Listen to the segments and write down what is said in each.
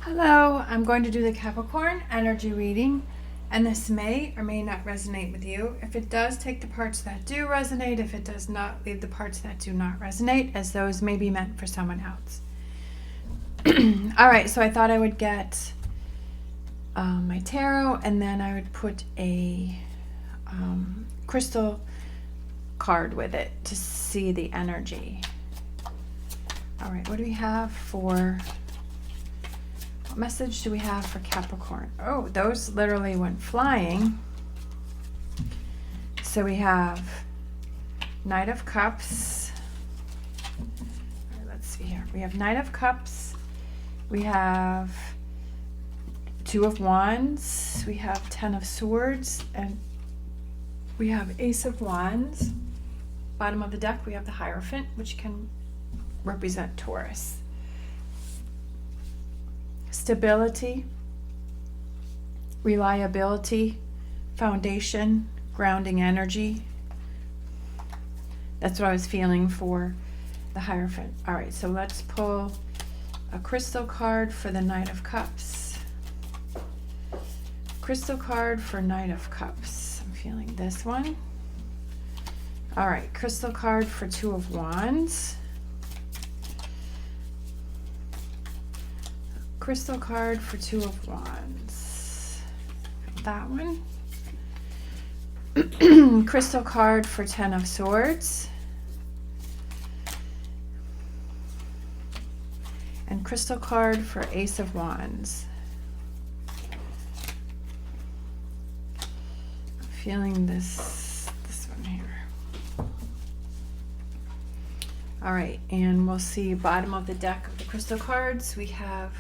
Hello, I'm going to do the Capricorn energy reading, and this may or may not resonate with you. If it does, take the parts that do resonate. If it does not, leave the parts that do not resonate, as those may be meant for someone else. All right, so I thought I would get my tarot, and then I would put a crystal card with it to see the energy. All right, what do we have for... What message do we have for Capricorn? Oh, those literally went flying. So we have Knight of Cups. All right, let's see here. We have Knight of Cups. We have Two of Wands. We have Ten of Swords. And we have Ace of Wands. Bottom of the deck, we have the Hierophant, which can represent Taurus. Stability, reliability, foundation, grounding energy. That's what I was feeling for the Hierophant. All right, so let's pull a crystal card for the Knight of Cups. Crystal card for Knight of Cups. I'm feeling this one. All right, crystal card for Two of Wands. Crystal card for Two of Wands. That one. Crystal card for Ten of Swords. And crystal card for Ace of Wands. I'm feeling this one here. All right, and we'll see bottom of the deck of the crystal cards. We have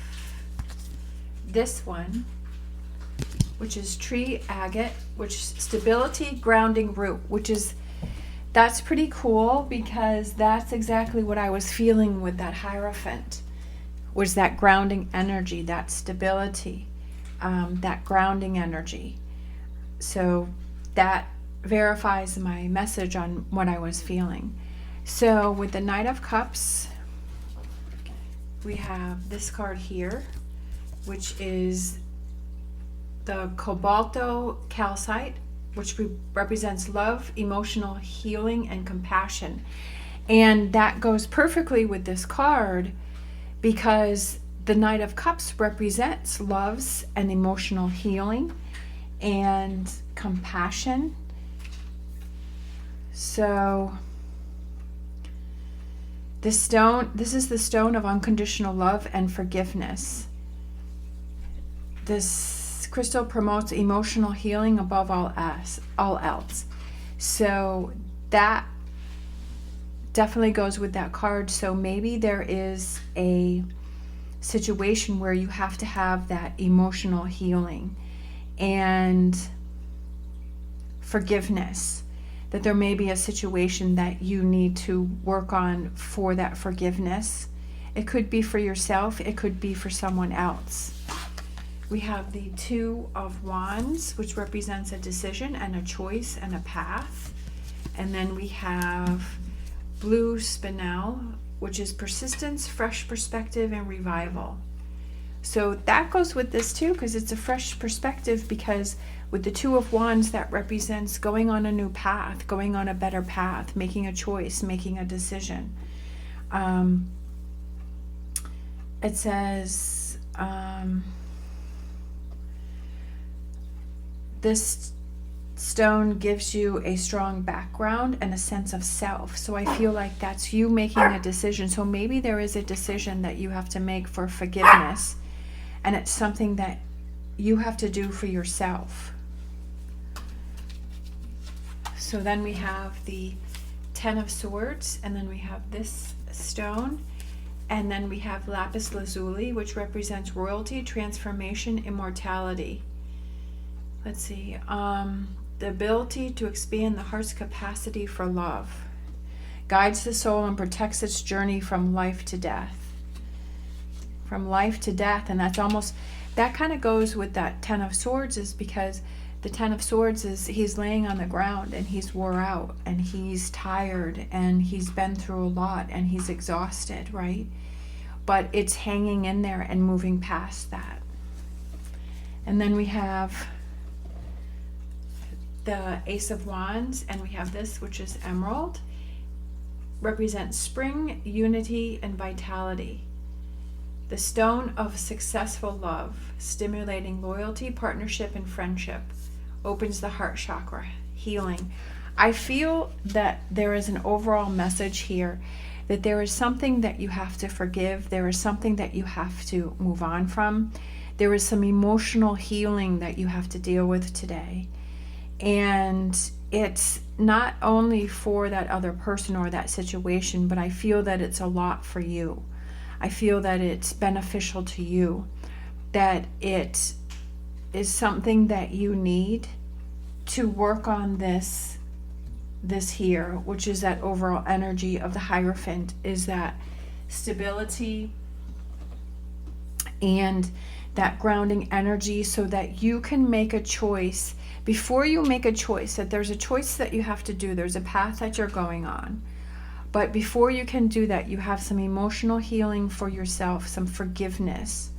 this one, which is tree agate, which stability, grounding, root, that's pretty cool, because that's exactly what I was feeling with that Hierophant, was that grounding energy, that stability, that grounding energy. So that verifies my message on what I was feeling. So with the Knight of Cups, we have this card here, which is the Cobalto Calcite, which represents love, emotional healing, and compassion. And that goes perfectly with this card, because the Knight of Cups represents loves and emotional healing and compassion. So this is the stone of unconditional love and forgiveness. This crystal promotes emotional healing above all else. So that definitely goes with that card. So maybe there is a situation where you have to have that emotional healing and forgiveness. That there may be a situation that you need to work on for that forgiveness. It could be for yourself. It could be for someone else. We have the Two of Wands, which represents a decision and a choice and a path. And then we have Blue Spinel, which is persistence, fresh perspective, and revival. So that goes with this too, because it's a fresh perspective, because with the Two of Wands, that represents going on a new path, going on a better path, making a choice, making a decision. It says... this stone gives you a strong background and a sense of self. So I feel like that's you making a decision. So maybe there is a decision that you have to make for forgiveness, and it's something that you have to do for yourself. So then we have the Ten of Swords, and then we have this stone, and then we have Lapis Lazuli, which represents royalty, transformation, immortality. Let's see, the ability to expand the heart's capacity for love. Guides the soul and protects its journey from life to death. From life to death, and that's almost, that kind of goes with that Ten of Swords, is because the Ten of Swords is, he's laying on the ground and he's wore out and he's tired and he's been through a lot and he's exhausted, right? but it's hanging in there and moving past that. And then we have the Ace of Wands, and we have this, which is Emerald, represents spring, unity, and vitality. The stone of successful love, stimulating loyalty, partnership, and friendship, opens the heart chakra, healing. I feel that there is an overall message here that there is something that you have to forgive. There is something that you have to move on from. There is some emotional healing that you have to deal with today. And it's not only for that other person or that situation, but I feel that it's a lot for you. I feel that it's beneficial to you, that it is something that you need to work on this here, which is that overall energy of the Hierophant, is that stability and that grounding energy, so that you can make a choice. Before you make a choice, that there's a choice that you have to do, there's a path that you're going on. But before you can do that, you have some emotional healing for yourself, some forgiveness,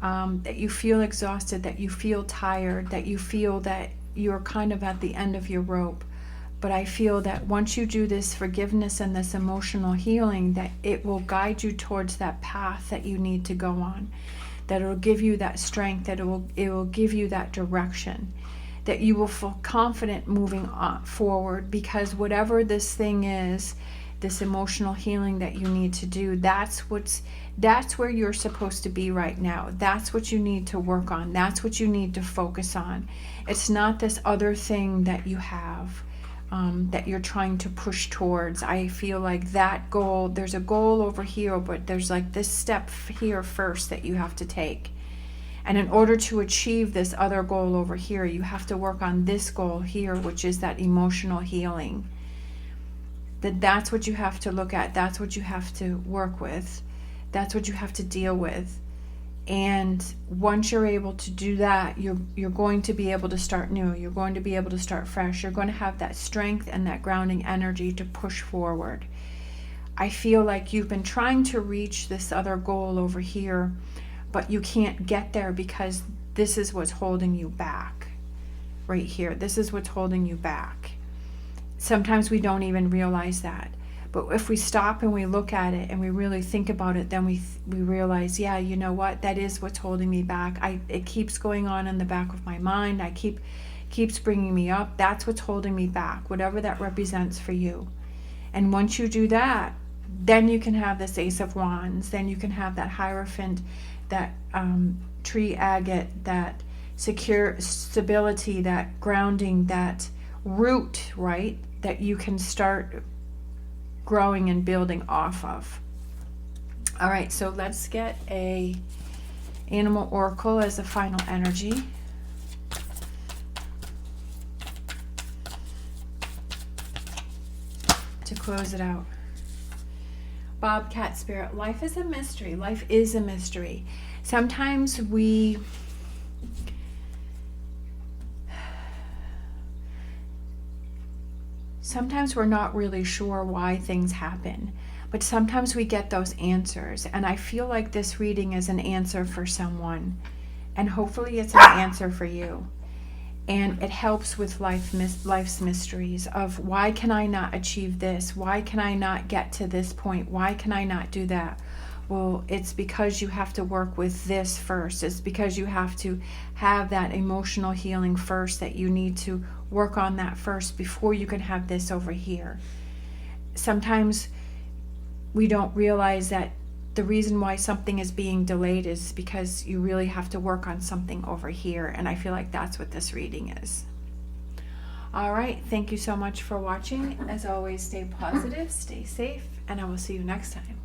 that you feel exhausted, that you feel tired, that you feel that you're kind of at the end of your rope. But I feel that once you do this forgiveness and this emotional healing, that it will guide you towards that path that you need to go on, that it will give you that strength, that it will give you that direction, that you will feel confident moving on forward, because whatever this thing is, this emotional healing that you need to do, that's where you're supposed to be right now. That's what you need to work on. That's what you need to focus on. It's not this other thing that you have that you're trying to push towards. I feel like that goal, there's a goal over here, but there's like this step here first that you have to take. And in order to achieve this other goal over here, you have to work on this goal here, which is that emotional healing. That's what you have to look at. That's what you have to work with. That's what you have to deal with. And once you're able to do that, you're going to be able to start new. You're going to be able to start fresh. You're going to have that strength and that grounding energy to push forward. I feel like you've been trying to reach this other goal over here, but you can't get there because this is what's holding you back. Right here. This is what's holding you back. Sometimes we don't even realize that. But if we stop and we look at it and we really think about it, then we realize, yeah, you know what? That is what's holding me back. It keeps going on in the back of my mind. Keeps bringing me up. That's what's holding me back, whatever that represents for you. And once you do that, then you can have this Ace of Wands. Then you can have that Hierophant, that tree agate, that secure stability, that grounding, that root, right? That you can start growing and building off of. All right, so let's get a animal oracle as a final energy. To close it out. Bobcat spirit, life is a mystery. Life is a mystery. Sometimes we're not really sure why things happen, but sometimes we get those answers. And I feel like this reading is an answer for someone, and hopefully it's an answer for you. And it helps with life's mysteries of, why can I not achieve this? Why can I not get to this point? Why can I not do that? Well, it's because you have to work with this first. It's because you have to have that emotional healing first, that you need to work on that first before you can have this over here. Sometimes we don't realize that the reason why something is being delayed is because you really have to work on something over here. And I feel like that's what this reading is. All right. Thank you so much for watching. As always, stay positive, stay safe, and I will see you next time.